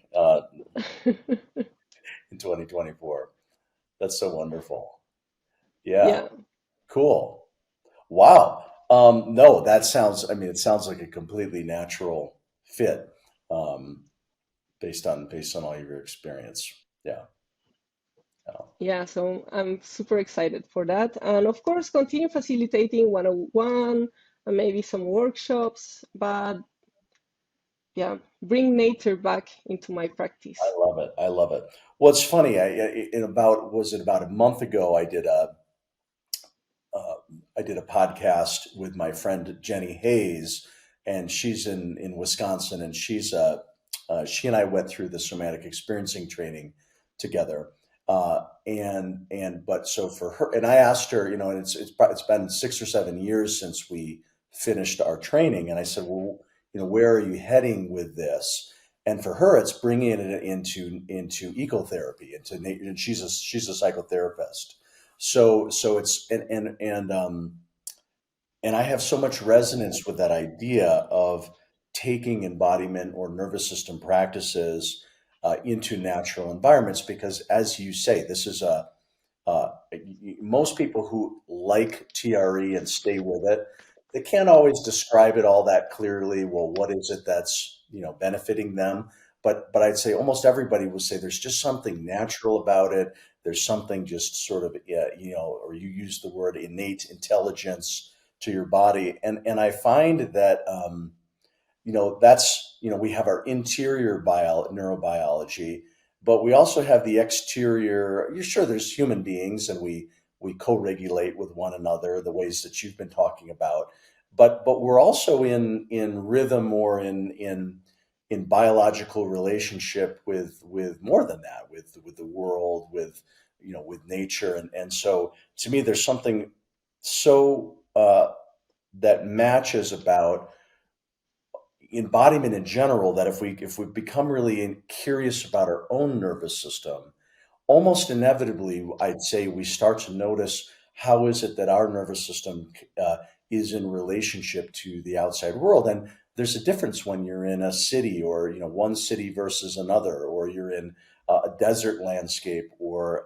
in 2024. That's so wonderful. Yeah. Yeah. Cool. Wow. No, that sounds. I mean, it sounds like a completely natural fit, um, based on all your experience. Yeah. Yeah. Yeah, so I'm super excited for that. And of course, continue facilitating 101 and maybe some workshops, but yeah, bring nature back into my I practice. love it. I love it. Well, it's funny. In about was it about a month ago? Uh, I did a podcast with my friend Jenny Hayes, and she's in Wisconsin, and she and I went through the somatic experiencing training together. But so for her, and I asked her, and it's been 6 or 7 years since we finished our training, and I said, well, where are you heading with this? And for her, it's bringing it into ecotherapy, and she's a psychotherapist. So it's and I have so much resonance with that idea of taking embodiment or nervous system practices into natural environments, because, as you say, this is uh, most people who like TRE and stay with it, they can't always describe it all that clearly. Well, what is it that's benefiting them? But I'd say almost everybody will say there's just something natural about it. There's something just sort of or you use the word innate intelligence to your body, and I find that that's we have our interior neurobiology, but we also have the exterior. You're sure there's human beings, and we co-regulate with one another the ways that you've been talking about. But we're also in rhythm, or in biological relationship with more than that, with the world, with nature, and so to me, there's something so that matches about embodiment in general, that if we become really curious about our own nervous system, almost inevitably, I'd say we start to notice how is it that our nervous system is in relationship to the outside world. And there's a difference when you're in a city, or one city versus another, or you're in a desert landscape, or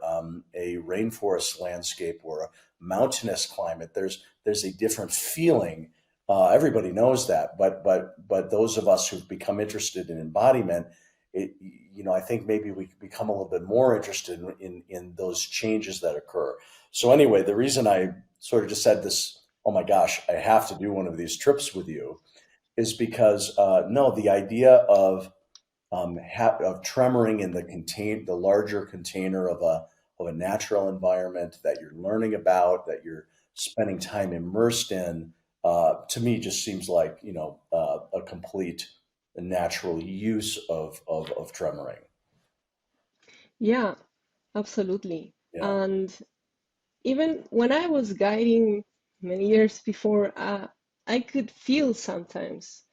a rainforest landscape, or a mountainous climate. There's a different feeling. Everybody knows that, but those of us who've become interested in embodiment, I think maybe we become a little bit more interested in those changes that occur. So anyway, the reason I sort of just said this, oh my gosh, I have to do one of these trips with you, is because no, the idea of tremoring in the larger container of a natural environment that you're learning about, that you're spending time immersed in, to me just seems like a complete natural use of tremoring. Yeah, absolutely. Yeah. And even when I was guiding many years before, I could feel sometimes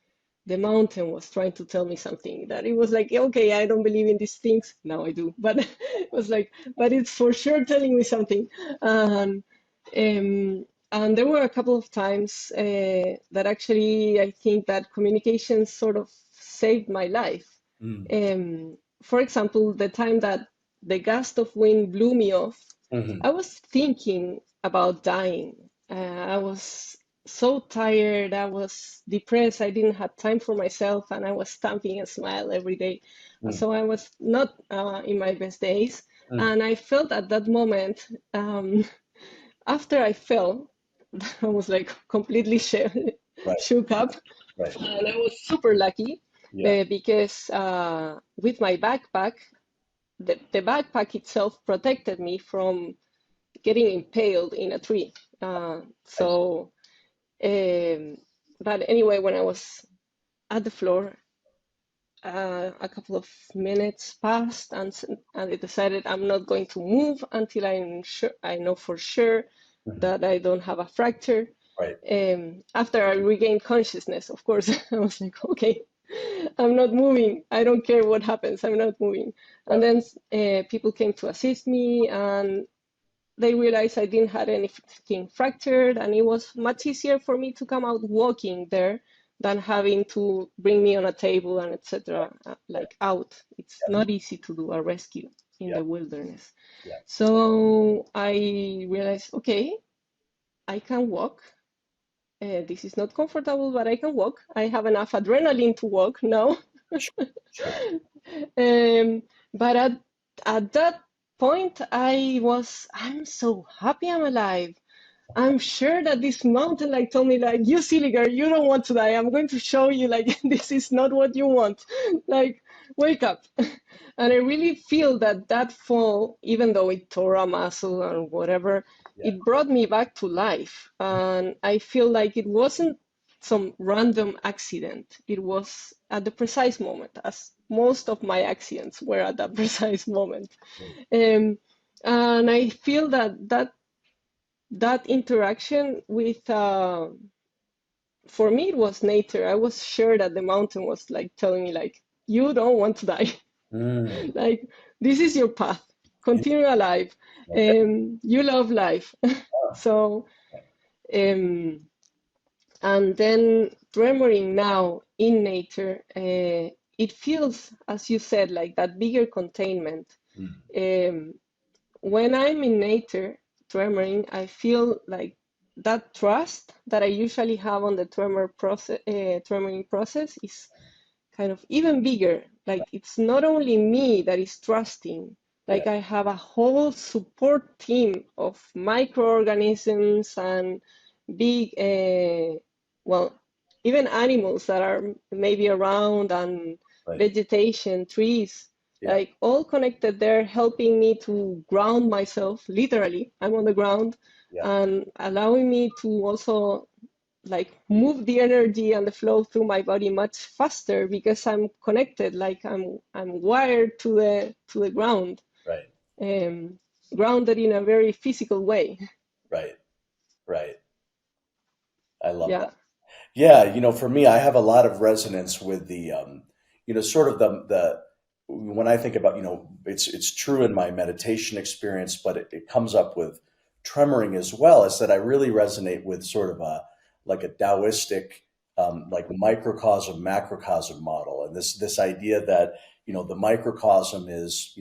the mountain was trying to tell me something, that it was like, okay, I don't believe in these things. Now I do, but it was like, but it's for sure telling me something. And and there were a couple of times that actually I think that communication sort of saved my life. Mm. For example, the time that the gust of wind blew me off, Mhm. I was thinking about dying. I was so tired. I was depressed. I didn't have time for myself, and I was stamping a smile every day. Mm. So I was not in my best days. Mm. And I felt at that moment, after I fell, I was like completely Right. shook up. Right. And I was super lucky Yeah. because with my backpack, the backpack itself protected me from getting impaled in a tree. I see. So, but anyway, when I was at the floor, a couple of minutes passed, and I decided I'm not going to move until I know for sure Mhm. that I don't have a fracture. Right. After I regained consciousness, of course, I was like, okay, I'm not moving. I don't care what happens. I'm not moving. Yeah. And then people came to assist me, and they realized I didn't have anything fractured, and it was much easier for me to come out walking there than having to bring me on a table and etc. Like out. It's Yeah. not easy to do a rescue in Yeah. the wilderness. Yeah. So I realized, okay, I can walk. This is not comfortable, but I can walk. I have enough adrenaline to walk now. Sure. Sure. Um, but at that point, I'm so happy I'm alive. I'm sure that this mountain like told me like, you silly girl, you don't want to die. I'm going to show you like this is not what you want. Like, wake up. And I really feel that that fall, even though it tore a muscle and whatever, Yeah. it brought me back to life. And I feel like it wasn't some random accident. It was at the precise moment, as most of my accidents were at that precise moment. Um, and I feel that interaction with for me it was nature. I was sure that the mountain was like telling me like, you don't want to die. Mm. Like, this is your path, continue alive. Okay. You love life. So and then tremoring now in nature, it feels, as you said, like that bigger containment. Mm. um, when I'm in nature tremoring, I feel like that trust that I usually have on the tremoring process is kind of even bigger. Like, it's not only me that is trusting, Yeah. like I have a whole support team of microorganisms and big, well, even animals that are maybe around, and Right. vegetation, trees. Yeah. like all connected there, helping me to ground myself. Literally, I'm on the ground, Yeah. and allowing me to also like move the energy and the flow through my body much faster because I'm connected, like I'm wired to the ground, Right. um, grounded in a very physical way. Right. Right. I love Yeah. that. Yeah, for me, I have a lot of resonance with the, sort of the when I think about, it's true in my meditation experience, but it comes up with tremoring as well, is that I really resonate with sort of like a Taoistic, like microcosm, macrocosm model. And this idea that, the microcosm is,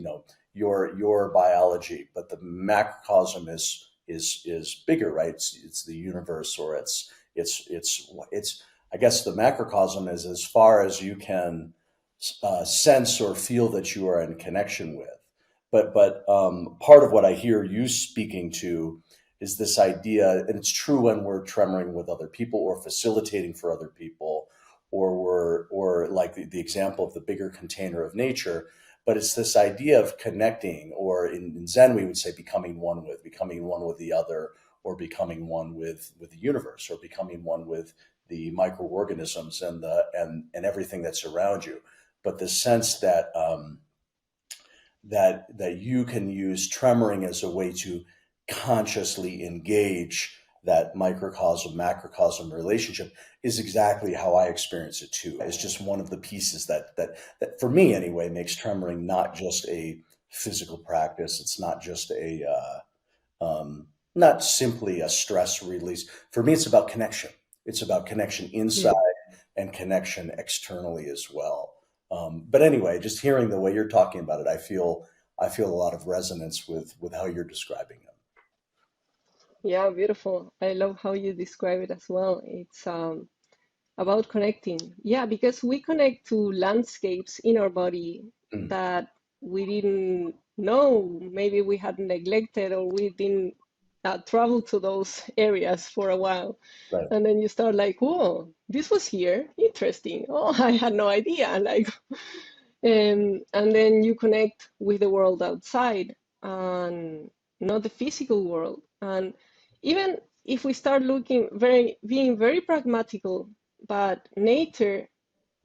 your biology, but the macrocosm is bigger, right? It's the universe, or it's I guess the macrocosm is as far as you can sense or feel that you are in connection with. But part of what I hear you speaking to is this idea, and it's true when we're tremoring with other people or facilitating for other people, or like the example of the bigger container of nature. But it's this idea of connecting, or in Zen we would say becoming one with the other, or becoming one with the universe, or becoming one with the microorganisms and everything that's around you. But the sense that that you can use tremoring as a way to consciously engage that microcosm macrocosm relationship is exactly how I experience it too. It's just one of the pieces that for me anyway makes tremoring not just a physical practice. It's not just not simply a stress release. For me, it's about connection. It's about connection inside Mm. and connection externally as well. But anyway, just hearing the way you're talking about it, I feel a lot of resonance with how you're describing it. Yeah, beautiful. I love how you describe it as well. It's about connecting. Yeah, because we connect to landscapes in our body Mm, that we didn't know, maybe we had neglected, or we didn't travel to those areas for a while. right. And then you start like, whoa, this was here. Interesting. Oh, I had no idea. Like, and then you connect with the world outside and not the physical world. And even if we start looking being very pragmatical, but nature,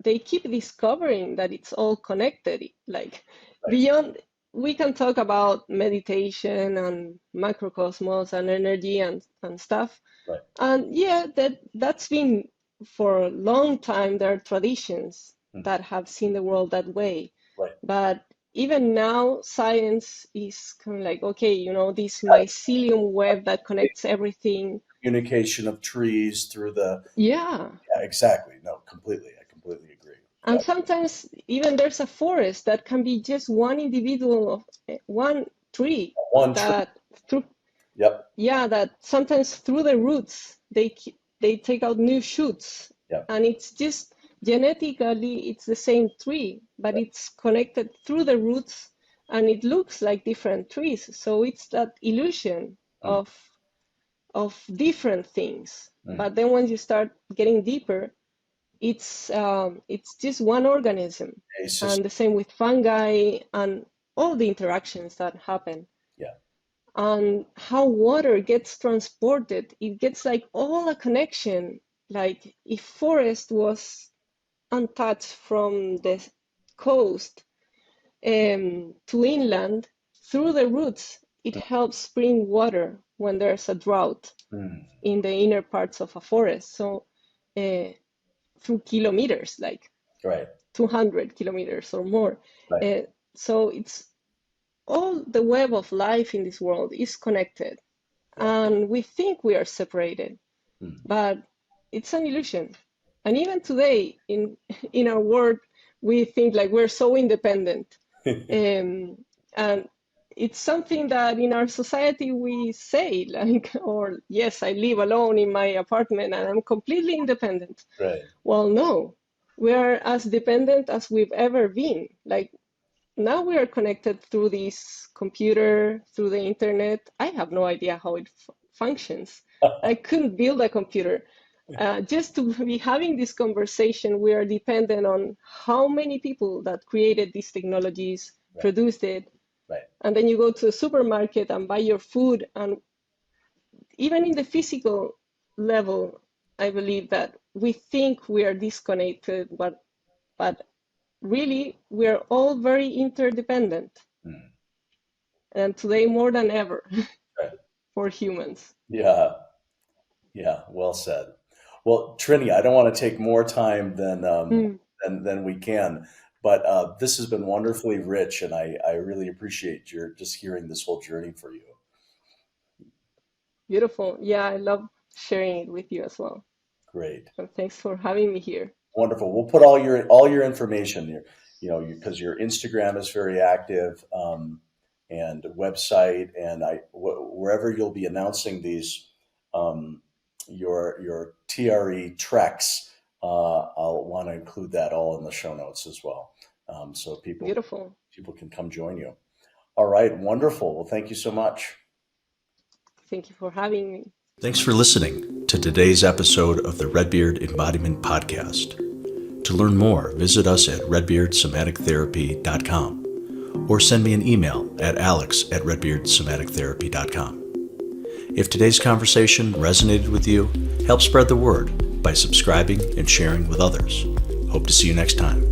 they keep discovering that it's all connected. Like Right. beyond, we can talk about meditation and macrocosmos and energy and stuff. Right. And yeah, that's been for a long time. There are traditions Mm, that have seen the world that way. right. But even now, science is kind of like, okay, this mycelium web that connects everything. Communication of trees through the Yeah. yeah, exactly. No, completely. I completely agree. Yeah. And sometimes even there's a forest that can be just one individual of one tree One tree. that through, Yep. yeah, that sometimes through the roots they take out new shoots, Yep. and it's just genetically it's the same tree, but Right. it's connected through the roots, and it looks like different trees. So it's that illusion Mm, of different things. mm. But then when you start getting deeper, it's just one organism, A system. and the same with fungi and all the interactions that happen, Yeah. and how water gets transported. It gets like all a connection. Like if forest was untouched from the coast to inland, through the roots, it helps bring water when there's a drought Mm, in the inner parts of a forest. So through kilometers, like right. 200 kilometers or more. Right. Uh, so it's all the web of life in this world is connected, Yeah. and we think we are separated, Mm. but it's an illusion. And even today in our world, we think like we're so independent, and it's something that in our society we say like, or yes, I live alone in my apartment and I'm completely independent. Right. Well, no, we are as dependent as we've ever been. Like now we are connected through this computer, through the internet. I have no idea how it functions. I couldn't build a computer. Just to be having this conversation, we are dependent on how many people that created these technologies, produced it. Right. And then you go to the supermarket and buy your food. And even in the physical level, I believe that we think we are disconnected, but really we are all very interdependent. And today more than ever Right. for humans. Yeah. Yeah. Well said. Well, Trini, I don't want to take more time than we can, but this has been wonderfully rich, and I really appreciate your just hearing this whole journey for you. Beautiful. Yeah, I love sharing it with you as well. Great. And thanks for having me here. Wonderful. We'll put all your information here, because your Instagram is very active, and website, and wherever you'll be announcing these, your TRE treks, I'll want to include that all in the show notes as well, so people can come join you. All right, wonderful. Well, thank you so much. Thank you for having me. Thanks for listening to today's episode of the Redbeard Embodiment Podcast. To learn more, visit us at redbeardsomatictherapy.com or send me an email at alex@redbeardsomatictherapy.com. If today's conversation resonated with you, help spread the word by subscribing and sharing with others. Hope to see you next time.